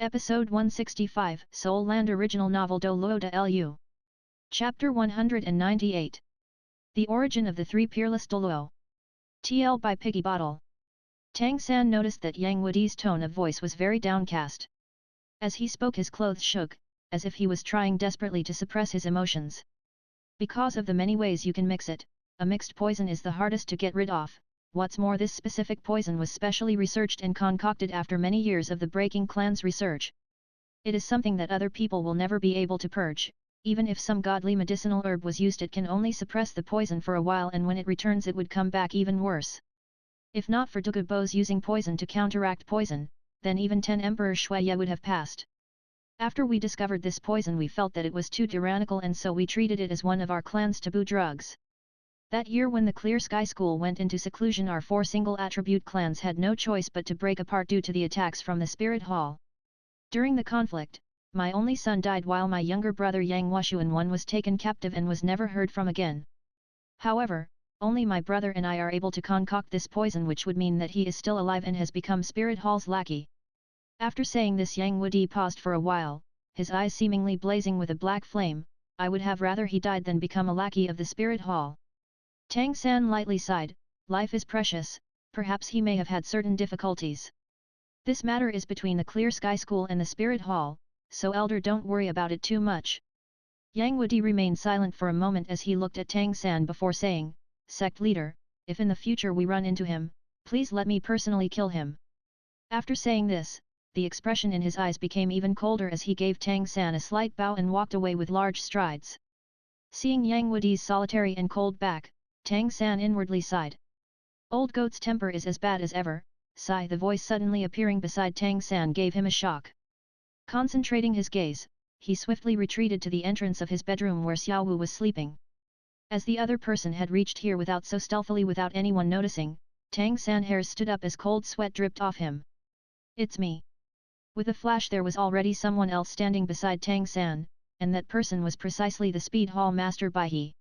Episode 165, Seoul Land Original Novel DouLuo DaLu. Chapter 198. The Origin of the Three Peerless DouLuo. TL by Piggy Bottle. Tang San noticed that Yang Wudi's tone of voice was very downcast. As he spoke his clothes shook, as if he was trying desperately to suppress his emotions. Because of the many ways you can mix it, a mixed poison is the hardest to get rid of. What's more, this specific poison was specially researched and concocted after many years of the Breaking Clan's research. It is something that other people will never be able to purge. Even if some godly medicinal herb was used, it can only suppress the poison for a while, and when it returns it would come back even worse. If not for Dugu Bo's using poison to counteract poison, then even 10 Emperor Shuye would have passed. After we discovered this poison, we felt that it was too tyrannical, and so we treated it as one of our clan's taboo drugs. That year when the Clear Sky School went into seclusion, our 4 single-attribute clans had no choice but to break apart due to the attacks from the Spirit Hall. During the conflict, my only son died while my younger brother Yang Wushuan was taken captive and was never heard from again. However, only my brother and I are able to concoct this poison, which would mean that he is still alive and has become Spirit Hall's lackey. After saying this, Yang Wudi paused for a while, his eyes seemingly blazing with a black flame. I would have rather he died than become a lackey of the Spirit Hall. Tang San lightly sighed. Life is precious, perhaps he may have had certain difficulties. This matter is between the Clear Sky School and the Spirit Hall, so elder, don't worry about it too much. Yang Wudi remained silent for a moment as he looked at Tang San before saying, Sect leader, if in the future we run into him, please let me personally kill him. After saying this, the expression in his eyes became even colder as he gave Tang San a slight bow and walked away with large strides. Seeing Yang Wudi's solitary and cold back, Tang San inwardly sighed. Old goat's temper is as bad as ever. Sigh. The voice suddenly appearing beside Tang San gave him a shock. Concentrating his gaze, he swiftly retreated to the entrance of his bedroom where Xiaowu was sleeping. As the other person had reached here without so stealthily without anyone noticing, Tang San hairs stood up as cold sweat dripped off him. It's me. With a flash there was already someone else standing beside Tang San, and that person was precisely the Speed Hall Master Bai He.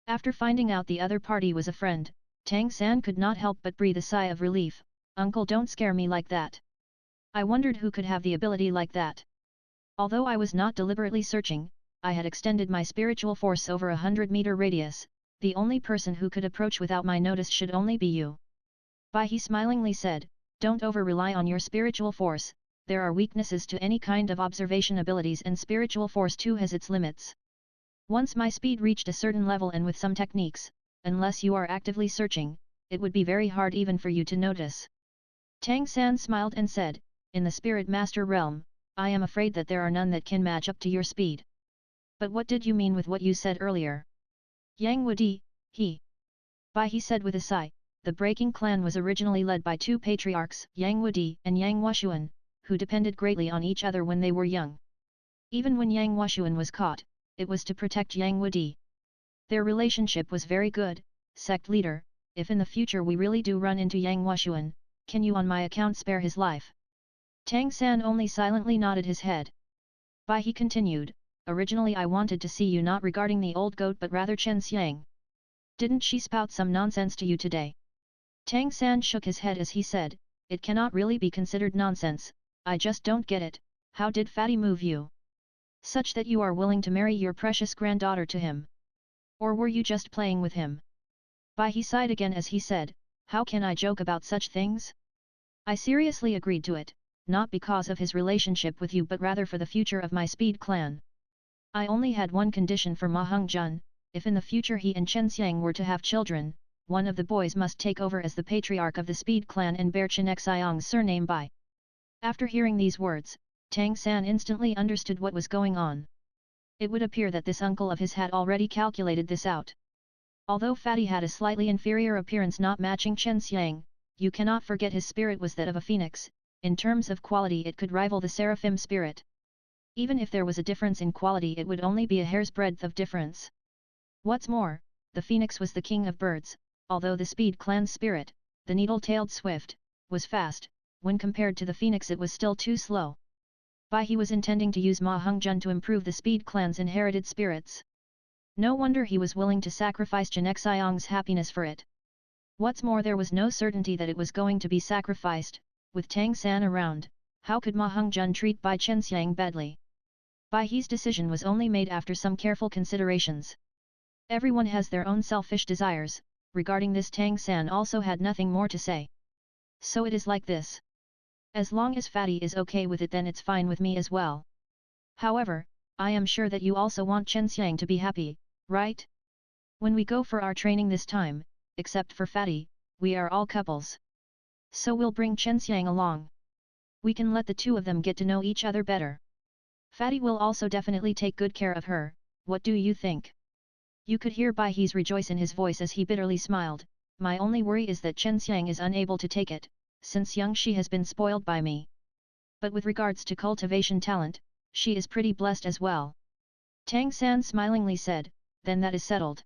After finding out the other party was a friend, Tang San could not help but breathe a sigh of relief. Uncle, don't scare me like that. I wondered who could have the ability like that. Although I was not deliberately searching, I had extended my spiritual force over 100-meter radius. The only person who could approach without my notice should only be you. Bai He smilingly said, don't over-rely on your spiritual force. There are weaknesses to any kind of observation abilities, and spiritual force too has its limits. Once my speed reached a certain level, and with some techniques, unless you are actively searching, it would be very hard even for you to notice. Tang San smiled and said, in the Spirit Master realm, I am afraid that there are none that can match up to your speed. But what did you mean with what you said earlier? Yang Wudi, he. Bai He said with a sigh. The Breaking Clan was originally led by 2 patriarchs, Yang Wudi and Yang Wushuan, who depended greatly on each other when they were young. Even when Yang Wushuan was caught, it was to protect Yang Wudi. Their relationship was very good. Sect leader, if in the future we really do run into Yang Wushuan, can you on my account spare his life? Tang San only silently nodded his head. Bai He continued, originally I wanted to see you not regarding the old goat but rather Chen Xiang. Didn't she spout some nonsense to you today? Tang San shook his head as he said, it cannot really be considered nonsense. I just don't get it. How did Fatty move you? Such that you are willing to marry your precious granddaughter to him? Or were you just playing with him? Bai He sighed again as he said, how can I joke about such things? I seriously agreed to it, not because of his relationship with you but rather for the future of my Speed clan. I only had one condition for Ma Heng-jun. If in the future he and Chen Xiang were to have children, one of the boys must take over as the patriarch of the Speed clan and bear Chen Xiang's surname Bai. After hearing these words, Tang San instantly understood what was going on. It would appear that this uncle of his had already calculated this out. Although Fatty had a slightly inferior appearance not matching Chen Xiang, you cannot forget his spirit was that of a phoenix. In terms of quality it could rival the seraphim spirit. Even if there was a difference in quality it would only be a hair's breadth of difference. What's more, the phoenix was the king of birds, although the Speed clan's spirit, the needle-tailed swift, was fast. When compared to the phoenix it was still too slow. Bai He was intending to use Ma Heng-jun to improve the Speed clan's inherited spirits. No wonder he was willing to sacrifice Chen Xiang's happiness for it. What's more, there was no certainty that it was going to be sacrificed. With Tang San around, How could Ma Hongzhen treat Bai Chenxiang badly? Bai He's decision was only made after some careful considerations. Everyone has their own selfish desires, regarding this Tang San also had nothing more to say. So it is like this. As long as Fatty is okay with it then it's fine with me as well. However, I am sure that you also want Chenxiang to be happy, right? When we go for our training this time, except for Fatty, we are all couples. So we'll bring Chenxiang along. We can let the two of them get to know each other better. Fatty will also definitely take good care of her, what do you think? You could hear Bai He's rejoice in his voice as he bitterly smiled. My only worry is that Chenxiang is unable to take it, since young she has been spoiled by me. But with regards to cultivation talent, she is pretty blessed as well. Tang San smilingly said, then that is settled.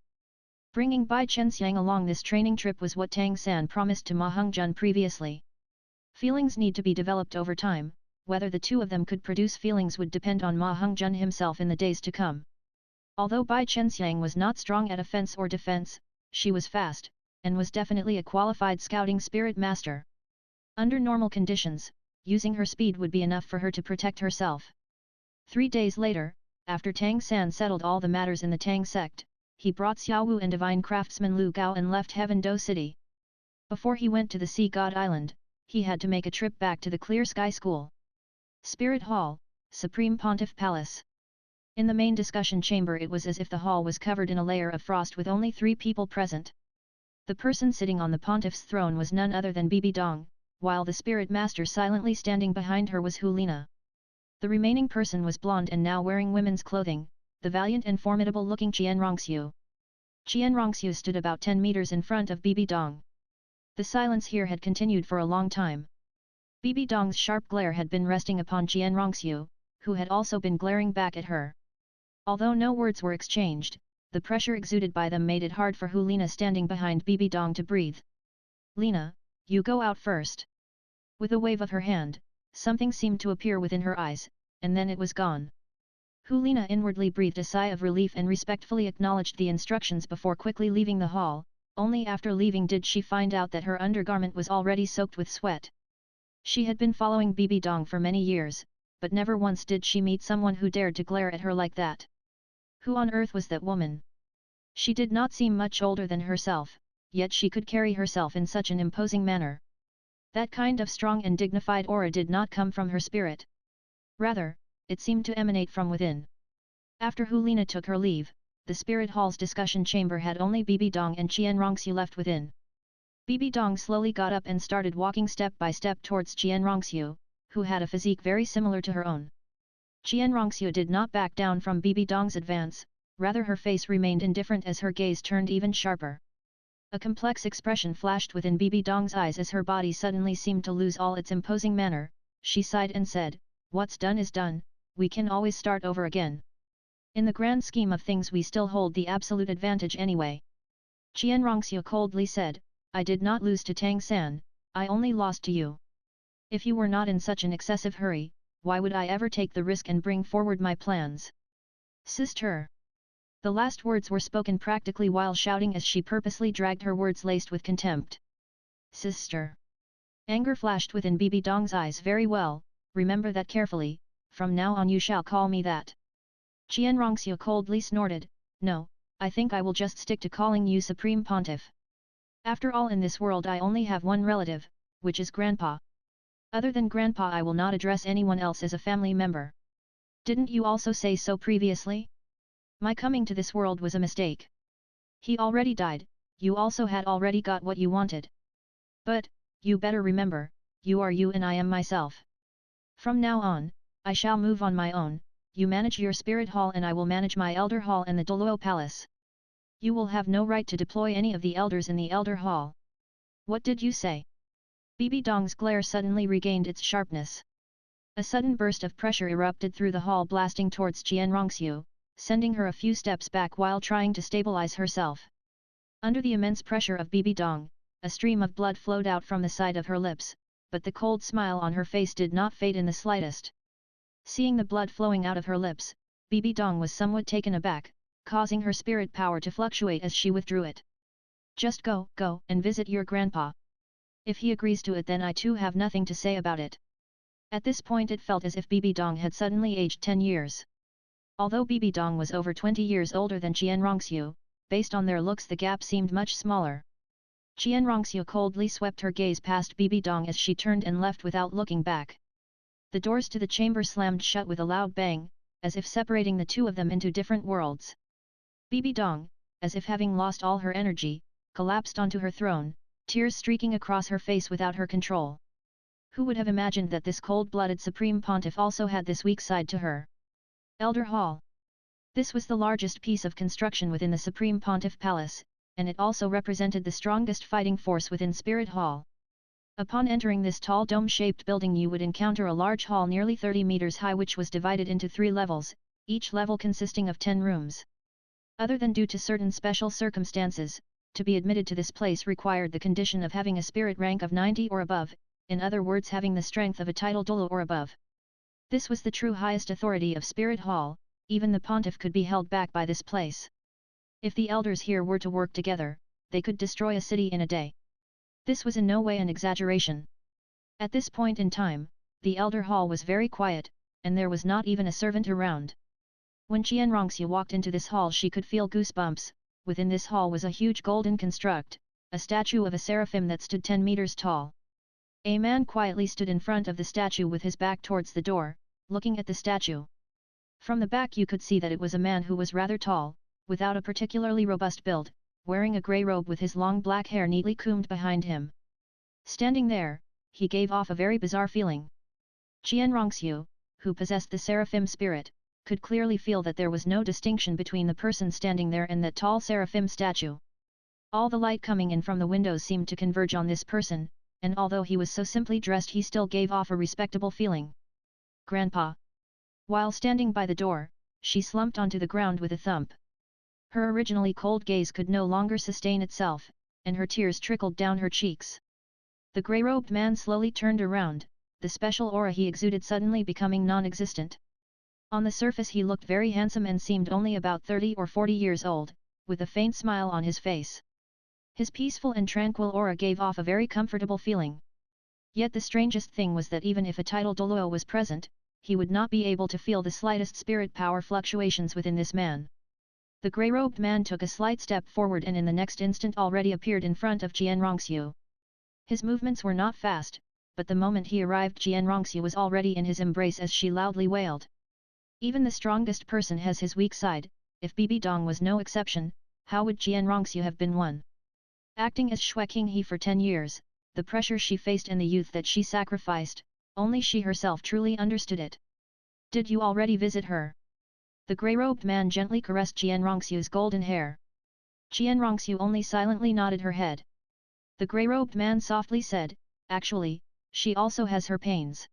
Bringing Bai Chenxiang along this training trip was what Tang San promised to Ma Hongzhen previously. Feelings need to be developed over time, whether the two of them could produce feelings would depend on Ma Hongzhen himself in the days to come. Although Bai Chenxiang was not strong at offense or defense, she was fast, and was definitely a qualified scouting spirit master. Under normal conditions, using her speed would be enough for her to protect herself. 3 days later, after Tang San settled all the matters in the Tang sect, he brought Xiaowu and divine craftsman Lu Gao and left Heaven Do City. Before he went to the Sea God Island, he had to make a trip back to the Clear Sky School. Spirit Hall, Supreme Pontiff Palace. In the main discussion chamber it was as if the hall was covered in a layer of frost with only 3 people present. The person sitting on the pontiff's throne was none other than Bibi Dong, while the spirit master silently standing behind her was Hu Lina. The remaining person was blonde and now wearing women's clothing, the valiant and formidable-looking Qian Rongxiu. Qian Rongxiu stood about 10 meters in front of Bibi Dong. The silence here had continued for a long time. Bibi Dong's sharp glare had been resting upon Qian Rongxiu, who had also been glaring back at her. Although no words were exchanged, the pressure exuded by them made it hard for Hu Lina standing behind Bibi Dong to breathe. Lina, you go out first. With a wave of her hand, something seemed to appear within her eyes, and then it was gone. Hu Lina inwardly breathed a sigh of relief and respectfully acknowledged the instructions before quickly leaving the hall. Only after leaving did she find out that her undergarment was already soaked with sweat. She had been following Bibi Dong for many years, but never once did she meet someone who dared to glare at her like that. Who on earth was that woman? She did not seem much older than herself, yet she could carry herself in such an imposing manner. That kind of strong and dignified aura did not come from her spirit. Rather, it seemed to emanate from within. After Hu Lina took her leave, the spirit hall's discussion chamber had only Bibi Dong and Qian Rongxiu left within. Bibi Dong slowly got up and started walking step by step towards Qian Rongxiu, who had a physique very similar to her own. Qian Rongxiu did not back down from Bibi Dong's advance, rather her face remained indifferent as her gaze turned even sharper. A complex expression flashed within Bibi Dong's eyes as her body suddenly seemed to lose all its imposing manner. She sighed and said, "What's done is done, we can always start over again. In the grand scheme of things we still hold the absolute advantage anyway." Qian Rongxiu coldly said, "I did not lose to Tang San, I only lost to you. If you were not in such an excessive hurry, why would I ever take the risk and bring forward my plans? Sister." The last words were spoken practically while shouting as she purposely dragged her words laced with contempt. Sister. Anger flashed within Bibi Dong's eyes. Very well, remember that carefully, from now on you shall call me that. Qian Rongxiu coldly snorted, "No, I think I will just stick to calling you Supreme Pontiff. After all in this world I only have one relative, which is Grandpa. Other than Grandpa I will not address anyone else as a family member. Didn't you also say so previously? My coming to this world was a mistake. He already died, you also had already got what you wanted. But, you better remember, you are you and I am myself. From now on, I shall move on my own, you manage your spirit hall and I will manage my elder hall and the DouLuo Palace. You will have no right to deploy any of the elders in the elder hall." "What did you say?" Bibi Dong's glare suddenly regained its sharpness. A sudden burst of pressure erupted through the hall blasting towards Qian Rongxiu, sending her a few steps back while trying to stabilize herself. Under the immense pressure of Bibi Dong, a stream of blood flowed out from the side of her lips, but the cold smile on her face did not fade in the slightest. Seeing the blood flowing out of her lips, Bibi Dong was somewhat taken aback, causing her spirit power to fluctuate as she withdrew it. "Just go and visit your grandpa. If he agrees to it then I too have nothing to say about it." At this point it felt as if Bibi Dong had suddenly aged 10 years. Although Bibi Dong was over 20 years older than Qian Rongxiu, based on their looks the gap seemed much smaller. Qian Rongxiu coldly swept her gaze past Bibi Dong as she turned and left without looking back. The doors to the chamber slammed shut with a loud bang, as if separating the two of them into different worlds. Bibi Dong, as if having lost all her energy, collapsed onto her throne, tears streaking across her face without her control. Who would have imagined that this cold-blooded Supreme Pontiff also had this weak side to her? Elder Hall. This was the largest piece of construction within the Supreme Pontiff Palace, and it also represented the strongest fighting force within Spirit Hall. Upon entering this tall dome-shaped building you would encounter a large hall nearly 30 meters high which was divided into 3 levels, each level consisting of 10 rooms. Other than due to certain special circumstances, to be admitted to this place required the condition of having a spirit rank of 90 or above, in other words having the strength of a title DouLuo or above. This was the true highest authority of Spirit Hall, even the pontiff could be held back by this place. If the elders here were to work together, they could destroy a city in a day. This was in no way an exaggeration. At this point in time, the elder hall was very quiet, and there was not even a servant around. When Qian Rongxiu walked into this hall she could feel goosebumps. Within this hall was a huge golden construct, a statue of a seraphim that stood 10 meters tall. A man quietly stood in front of the statue with his back towards the door, looking at the statue. From the back you could see that it was a man who was rather tall, without a particularly robust build, wearing a grey robe with his long black hair neatly combed behind him. Standing there, he gave off a very bizarre feeling. Qian Rongxiu, who possessed the seraphim spirit, could clearly feel that there was no distinction between the person standing there and that tall seraphim statue. All the light coming in from the windows seemed to converge on this person, and although he was so simply dressed he still gave off a respectable feeling. Grandpa. While standing by the door, she slumped onto the ground with a thump. Her originally cold gaze could no longer sustain itself, and her tears trickled down her cheeks. The grey-robed man slowly turned around, the special aura he exuded suddenly becoming non-existent. On the surface he looked very handsome and seemed only about 30 or 40 years old, with a faint smile on his face. His peaceful and tranquil aura gave off a very comfortable feeling. Yet the strangest thing was that even if a title DouLuo was present, he would not be able to feel the slightest spirit power fluctuations within this man. The grey-robed man took a slight step forward and in the next instant already appeared in front of Qian Rongxiu. His movements were not fast, but the moment he arrived Qian Rongxiu was already in his embrace as she loudly wailed. Even the strongest person has his weak side, if Bibi Dong was no exception, how would Qian Rongxiu have been one? Acting as Shui King He for 10 years, the pressure she faced and the youth that she sacrificed, only she herself truly understood it. Did you already visit her? The grey-robed man gently caressed Qian Rongxiu's golden hair. Qian Rongxiu only silently nodded her head. The grey-robed man softly said, actually, she also has her pains.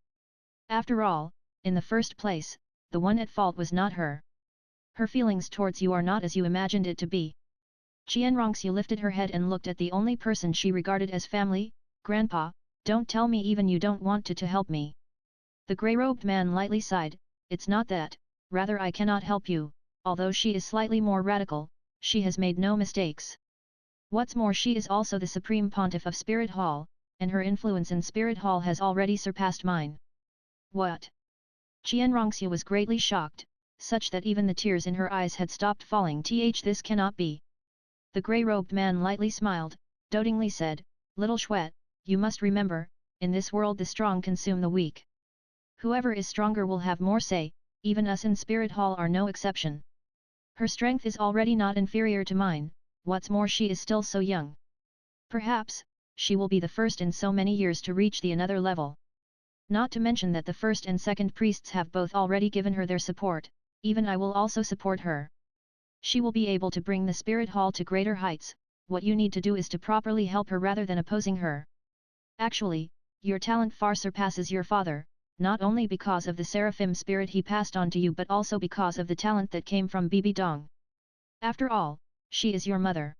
After all, in the first place, the one at fault was not her. Her feelings towards you are not as you imagined it to be. Qian Rongxiu lifted her head and looked at the only person she regarded as family. Grandpa, don't tell me even you don't want to help me. The grey-robed man lightly sighed, it's not that, rather I cannot help you, although she is slightly more radical, she has made no mistakes. What's more she is also the Supreme Pontiff of Spirit Hall, and her influence in Spirit Hall has already surpassed mine. What? Qian Rongxiu was greatly shocked, such that even the tears in her eyes had stopped falling. This cannot be. The grey-robed man lightly smiled, dotingly said, Little Shuet, you must remember, in this world the strong consume the weak. Whoever is stronger will have more say, even us in Spirit Hall are no exception. Her strength is already not inferior to mine, what's more she is still so young. Perhaps, she will be the first in so many years to reach the another level. Not to mention that the first and second priests have both already given her their support, even I will also support her. She will be able to bring the Spirit Hall to greater heights, what you need to do is to properly help her rather than opposing her. Actually, your talent far surpasses your father, not only because of the seraphim spirit he passed on to you but also because of the talent that came from Bibi Dong. After all, she is your mother.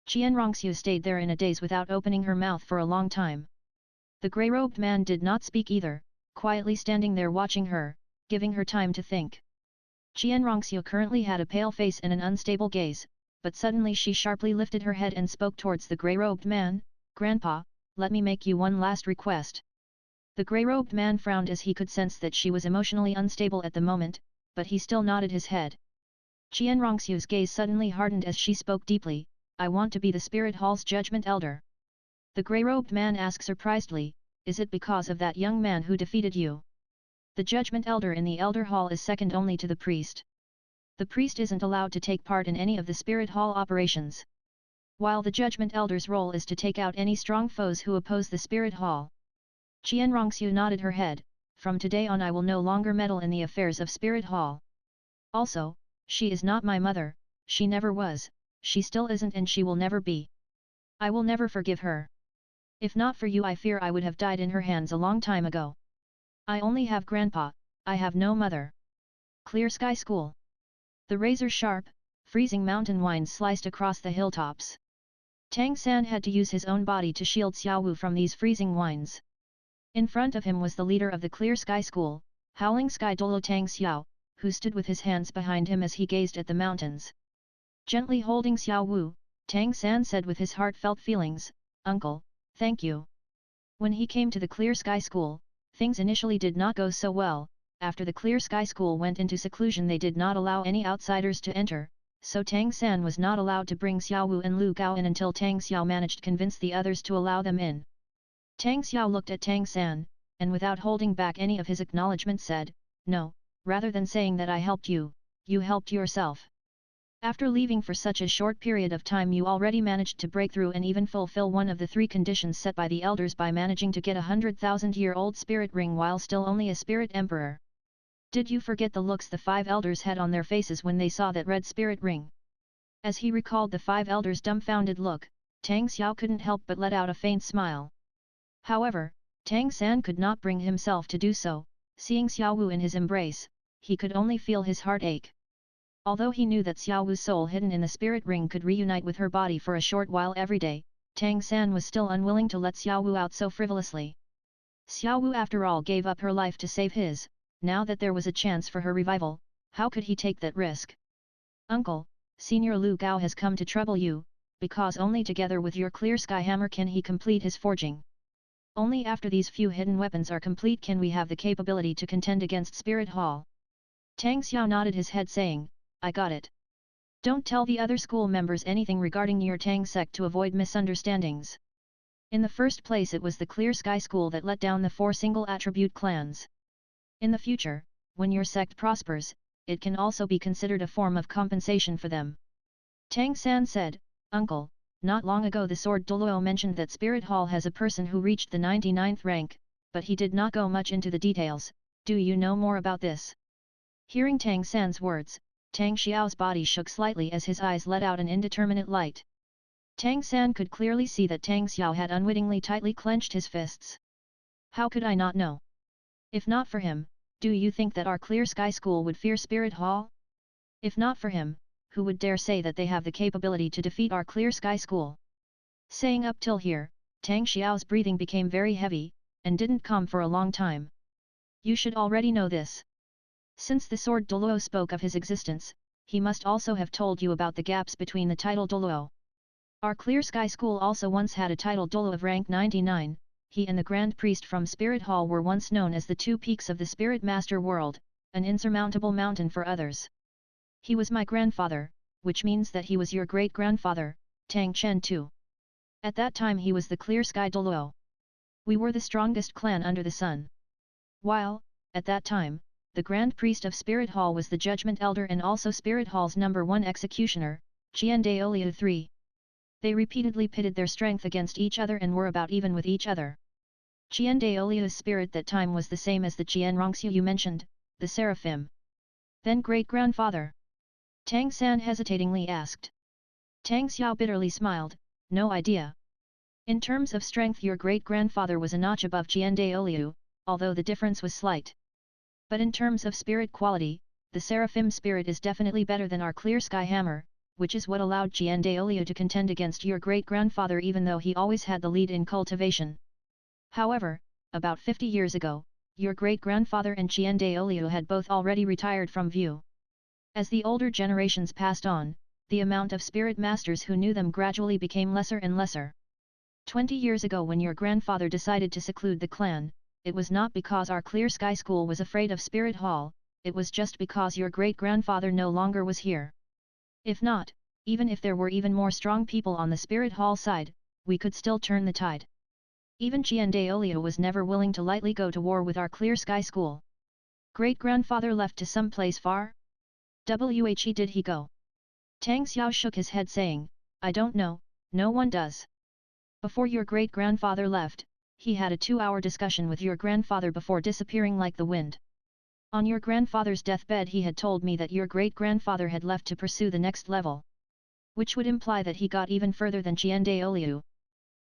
Qian Rongxiu stayed there in a daze without opening her mouth for a long time. The grey-robed man did not speak either, quietly standing there watching her, giving her time to think. Qian Rongxiu currently had a pale face and an unstable gaze, but suddenly she sharply lifted her head and spoke towards the grey-robed man, Grandpa, let me make you one last request. The grey-robed man frowned as he could sense that she was emotionally unstable at the moment, but he still nodded his head. Qian Rongxiu's gaze suddenly hardened as she spoke deeply, I want to be the Spirit Hall's Judgment Elder. The grey-robed man asked surprisedly, is it because of that young man who defeated you? The Judgment Elder in the Elder Hall is second only to the priest. The priest isn't allowed to take part in any of the Spirit Hall operations. While the Judgment Elder's role is to take out any strong foes who oppose the Spirit Hall. Qian Rongxiu nodded her head, from today on I will no longer meddle in the affairs of Spirit Hall. Also, she is not my mother, she never was, she still isn't and she will never be. I will never forgive her. If not for you I fear I would have died in her hands a long time ago. I only have grandpa, I have no mother. Clear Sky School. The razor-sharp, freezing mountain winds sliced across the hilltops. Tang San had to use his own body to shield Xiao Wu from these freezing winds. In front of him was the leader of the Clear Sky School, Howling Sky DouLuo Tang Xiao, who stood with his hands behind him as he gazed at the mountains. Gently holding Xiao Wu, Tang San said with his heartfelt feelings, Uncle, thank you. When he came to the Clear Sky School, things initially did not go so well. After the Clear Sky School went into seclusion they did not allow any outsiders to enter, so Tang San was not allowed to bring Xiao Wu and Lu Gao in until Tang Xiao managed to convince the others to allow them in. Tang Xiao looked at Tang San, and without holding back any of his acknowledgement said, no, rather than saying that I helped you, you helped yourself. After leaving for such a short period of time you already managed to break through and even fulfill one of the 3 conditions set by the elders by managing to get a 100,000-year-old spirit ring while still only a spirit emperor. Did you forget the looks the 5 elders had on their faces when they saw that red spirit ring? As he recalled the 5 elders' dumbfounded look, Tang Xiao couldn't help but let out a faint smile. However, Tang San could not bring himself to do so, seeing Xiao Wu in his embrace, he could only feel his heart ache. Although he knew that Xiao Wu's soul hidden in the spirit ring could reunite with her body for a short while every day, Tang San was still unwilling to let Xiao Wu out so frivolously. Xiao Wu after all gave up her life to save his, now that there was a chance for her revival, how could he take that risk? Uncle, Senior Lu Gao has come to trouble you, because only together with your clear sky hammer can he complete his forging. Only after these few hidden weapons are complete can we have the capability to contend against Spirit Hall. Tang Xiao nodded his head saying, I got it. Don't tell the other school members anything regarding your Tang sect to avoid misunderstandings. In the first place it was the Clear Sky School that let down the 4 single attribute clans. In the future, when your sect prospers, it can also be considered a form of compensation for them. Tang San said, Uncle, not long ago the Sword DouLuo mentioned that Spirit Hall has a person who reached the 99th rank, but he did not go much into the details, do you know more about this? Hearing Tang San's words, Tang Xiao's body shook slightly as his eyes let out an indeterminate light. Tang San could clearly see that Tang Xiao had unwittingly tightly clenched his fists. How could I not know? If not for him, do you think that our Clear Sky School would fear Spirit Hall? If not for him, who would dare say that they have the capability to defeat our Clear Sky School? Saying up till here, Tang Xiao's breathing became very heavy, and didn't come for a long time. You should already know this. Since the Sword DouLuo spoke of his existence, he must also have told you about the gaps between the title DouLuo. Our Clear Sky School also once had a title DouLuo of rank 99, he and the Grand Priest from Spirit Hall were once known as the 2 peaks of the Spirit Master world, an insurmountable mountain for others. He was my grandfather, which means that he was your great-grandfather, Tang Chen too. At that time he was the Clear Sky DouLuo. We were the strongest clan under the sun. While, at that time, the Grand Priest of Spirit Hall was the Judgment Elder and also Spirit Hall's #1 executioner, DouLuo III. They repeatedly pitted their strength against each other and were about even with each other. DouLuo's spirit that time was the same as the Qian Rongxiu you mentioned, the Seraphim. Then great-grandfather? Tang San hesitatingly asked. Tang Xiao bitterly smiled, no idea. In terms of strength your great-grandfather was a notch above DouLuo, although the difference was slight. But in terms of spirit quality, the Seraphim spirit is definitely better than our Clear Sky Hammer, which is what allowed DouLuo to contend against your great-grandfather even though he always had the lead in cultivation. However, about 50 years ago, your great-grandfather and DouLuo had both already retired from view. As the older generations passed on, the amount of spirit masters who knew them gradually became lesser and lesser. 20 years ago when your grandfather decided to seclude the clan, it was not because our Clear Sky School was afraid of Spirit Hall, it was just because your great-grandfather no longer was here. If not, even if there were even more strong people on the Spirit Hall side, we could still turn the tide. Even DouLuo was never willing to lightly go to war with our Clear Sky School. Great-grandfather left to some place far? Whe did he go? Tang Xiao shook his head saying, I don't know, no one does. Before your great-grandfather left, he had a 2-hour discussion with your grandfather before disappearing like the wind. On your grandfather's deathbed he had told me that your great-grandfather had left to pursue the next level. Which would imply that he got even further than DouLuo.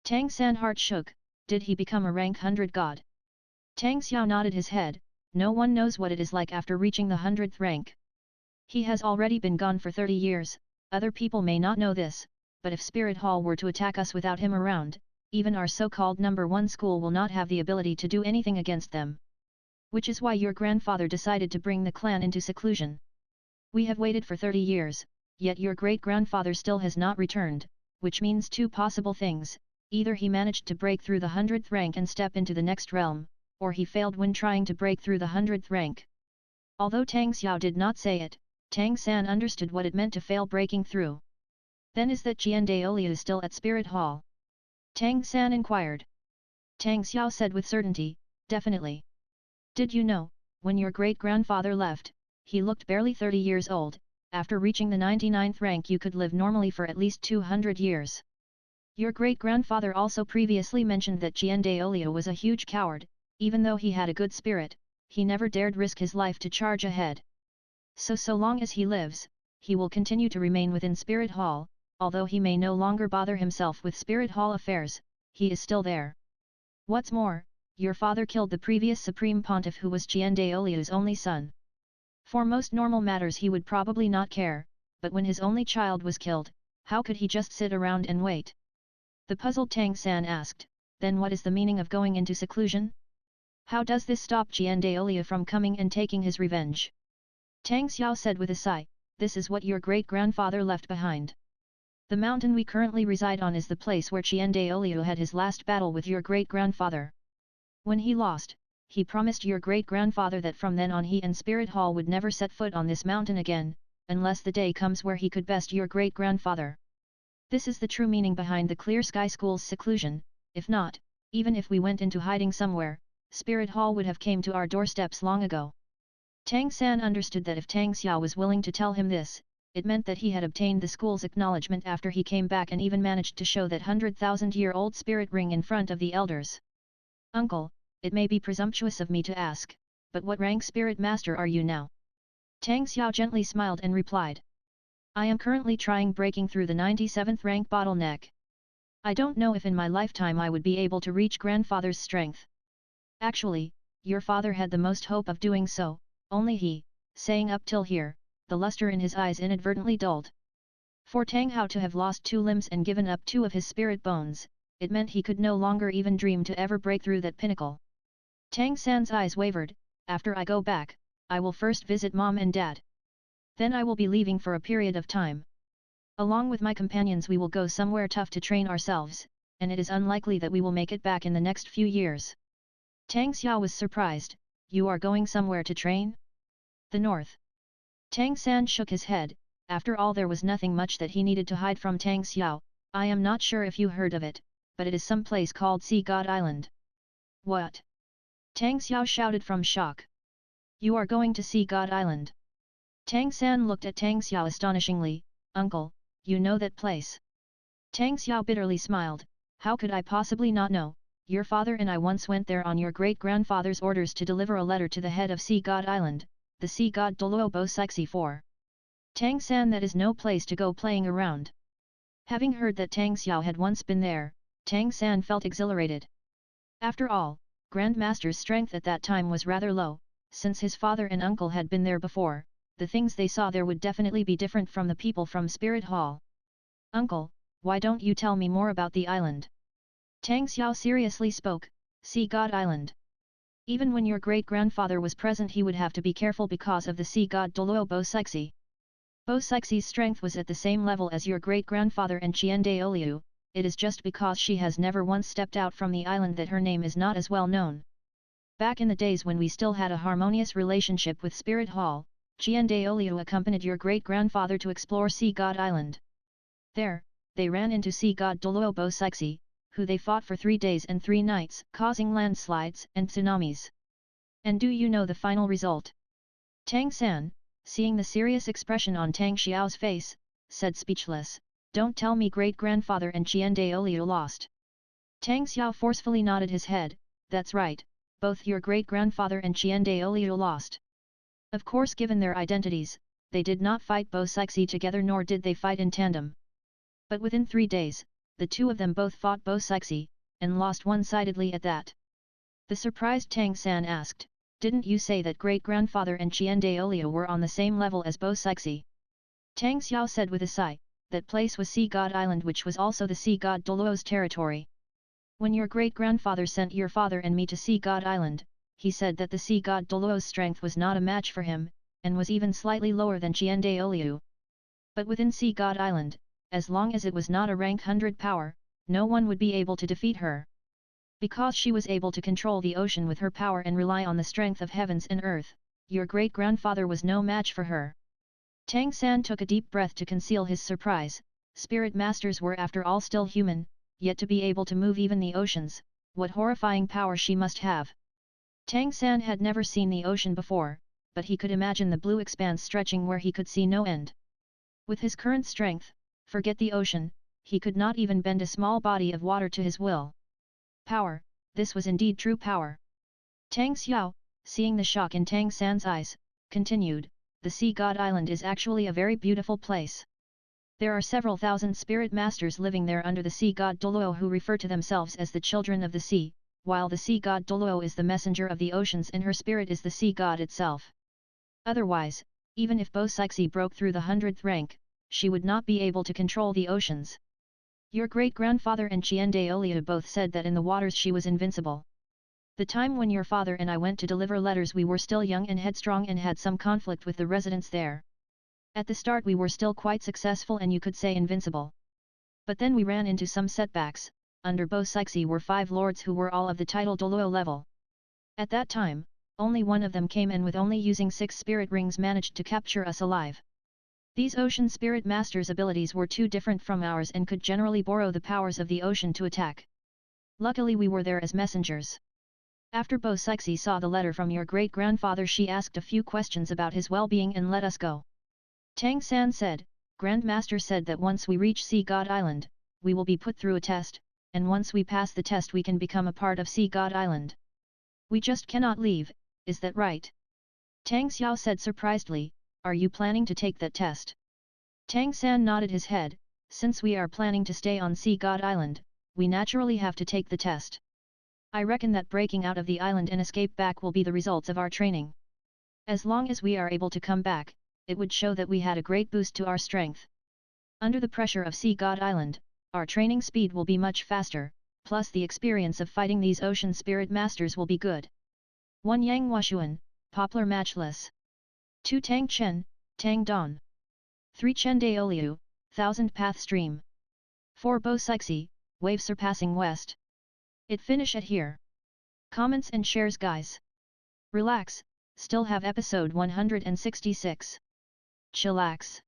Tang San heart shook, did he become a rank 100 god? Tang Xiao nodded his head, no one knows what it is like after reaching the 100th rank. He has already been gone for 30 years, other people may not know this, but if Spirit Hall were to attack us without him around, even our so-called number 1 school will not have the ability to do anything against them. Which is why your grandfather decided to bring the clan into seclusion. We have waited for 30 years, yet your great-grandfather still has not returned, which means 2 possible things, either he managed to break through the 100th rank and step into the next realm, or he failed when trying to break through the 100th rank. Although Tang Xiao did not say it, Tang San understood what it meant to fail breaking through. Then is that DouLuo still at Spirit Hall? Tang San inquired. Tang Xiao said with certainty, definitely. Did you know, when your great-grandfather left, he looked barely 30 years old, after reaching the 99th rank you could live normally for at least 200 years. Your great-grandfather also previously mentioned that DouLuo was a huge coward, even though he had a good spirit, he never dared risk his life to charge ahead. So long as he lives, he will continue to remain within Spirit Hall, although he may no longer bother himself with Spirit Hall affairs, he is still there. What's more, your father killed the previous Supreme Pontiff who was DouLuo's only son. For most normal matters he would probably not care, but when his only child was killed, how could he just sit around and wait? The puzzled Tang San asked, then what is the meaning of going into seclusion? How does this stop DouLuo from coming and taking his revenge? Tang Xiao said with a sigh, this is what your great-grandfather left behind. The mountain we currently reside on is the place where DouLuo had his last battle with your great-grandfather. When he lost, he promised your great-grandfather that from then on he and Spirit Hall would never set foot on this mountain again, unless the day comes where he could best your great-grandfather. This is the true meaning behind the Clear Sky School's seclusion, if not, even if we went into hiding somewhere, Spirit Hall would have came to our doorsteps long ago. Tang San understood that if Tang Xiao was willing to tell him this, it meant that he had obtained the school's acknowledgement after he came back and even managed to show that 100,000-year-old spirit ring in front of the elders. Uncle, it may be presumptuous of me to ask, but what rank spirit master are you now? Tang Xiao gently smiled and replied. I am currently trying breaking through the 97th rank bottleneck. I don't know if in my lifetime I would be able to reach grandfather's strength. Actually, your father had the most hope of doing so, only he, saying up till here, the luster in his eyes inadvertently dulled. For Tang Hao to have lost 2 limbs and given up 2 of his spirit bones, it meant he could no longer even dream to ever break through that pinnacle. Tang San's eyes wavered, after I go back, I will first visit mom and dad. Then I will be leaving for a period of time. Along with my companions we will go somewhere tough to train ourselves, and it is unlikely that we will make it back in the next few years. Tang Xiao was surprised, you are going somewhere to train? The north. Tang San shook his head, after all there was nothing much that he needed to hide from Tang Xiao, I am not sure if you heard of it, but it is some place called Sea God Island. What? Tang Xiao shouted from shock. You are going to Sea God Island? Tang San looked at Tang Xiao astonishingly, Uncle, you know that place. Tang Xiao bitterly smiled, how could I possibly not know, your father and I once went there on your great-grandfather's orders to deliver a letter to the head of Sea God Island, the Sea God DouLuo DaLu 4. Tang San that is no place to go playing around. Having heard that Tang Xiao had once been there, Tang San felt exhilarated. After all, Grandmaster's strength at that time was rather low, since his father and uncle had been there before, the things they saw there would definitely be different from the people from Spirit Hall. Uncle, why don't you tell me more about the island? Tang Xiao seriously spoke, Sea God Island. Even when your great-grandfather was present he would have to be careful because of the Sea God DouLuo DaLu. Boxi's strength was at the same level as your great-grandfather and DouLuo, it is just because she has never once stepped out from the island that her name is not as well known. Back in the days when we still had a harmonious relationship with Spirit Hall, Qian DouLuo accompanied your great-grandfather to explore Sea God Island. There, they ran into Sea God DouLuo Bosixi, who they fought for 3 days and 3 nights, causing landslides and tsunamis. And do you know the final result? Tang San, seeing the serious expression on Tang Xiao's face, said speechless, "Don't tell me great-grandfather and Qian DouLuo lost." Tang Xiao forcefully nodded his head, "That's right, both your great-grandfather and Qian DouLuo lost." Of course, given their identities, they did not fight Bosixi together, nor did they fight in tandem. But within 3 days, the two of them both fought Bosixi, and lost one-sidedly at that. The surprised Tang San asked, "Didn't you say that great-grandfather and Qian DouLuo were on the same level as Bosixi?" Tang Xiao said with a sigh, "That place was Sea God Island, which was also the Sea God DouLuo's territory. When your great-grandfather sent your father and me to Sea God Island, he said that the Sea God DouLuo's strength was not a match for him, and was even slightly lower than Qian DouLuo. But within Sea God Island, as long as it was not a rank 100 power, no one would be able to defeat her. Because she was able to control the ocean with her power and rely on the strength of heavens and earth, your great-grandfather was no match for her." Tang San took a deep breath to conceal his surprise. Spirit masters were after all still human, yet to be able to move even the oceans, what horrifying power she must have. Tang San had never seen the ocean before, but he could imagine the blue expanse stretching where he could see no end. With his current strength, forget the ocean, he could not even bend a small body of water to his will. Power, this was indeed true power. Tang Xiao, seeing the shock in Tang San's eyes, continued, "The Sea God Island is actually a very beautiful place. There are several thousand spirit masters living there under the Sea God DouLuo who refer to themselves as the children of the sea, while the Sea God DouLuo is the messenger of the oceans and her spirit is the Sea God itself. Otherwise, even if Bosixi broke through the 100th rank, she would not be able to control the oceans. Your great-grandfather and Qian DouLuo both said that in the waters she was invincible. The time when your father and I went to deliver letters, we were still young and headstrong and had some conflict with the residents there. At the start we were still quite successful and you could say invincible. But then we ran into some setbacks. Under Bosixi were 5 lords who were all of the title DouLuo level. At that time, only one of them came and with only using 6 spirit rings managed to capture us alive. These ocean spirit masters' abilities were too different from ours and could generally borrow the powers of the ocean to attack. Luckily we were there as messengers. After Bosixi saw the letter from your great-grandfather, she asked a few questions about his well-being and let us go." Tang San said, "Grandmaster said that once we reach Sea God Island, we will be put through a test, and once we pass the test we can become a part of Sea God Island. We just cannot leave, is that right?" Tang Xiao said surprisedly, "Are you planning to take that test?" Tang San nodded his head, "Since we are planning to stay on Sea God Island, we naturally have to take the test. I reckon that breaking out of the island and escape back will be the results of our training. As long as we are able to come back, it would show that we had a great boost to our strength. Under the pressure of Sea God Island, our training speed will be much faster, plus the experience of fighting these ocean spirit masters will be good. 1 Yang Huashuan, Poplar Matchless. 2 Tang Chen, Tang Don. 3 Chen DouLuo, Thousand Path Stream. 4 Bosixi, Wave Surpassing West. It finish at here. Comments and shares guys. Relax, still have episode 166. Chillax.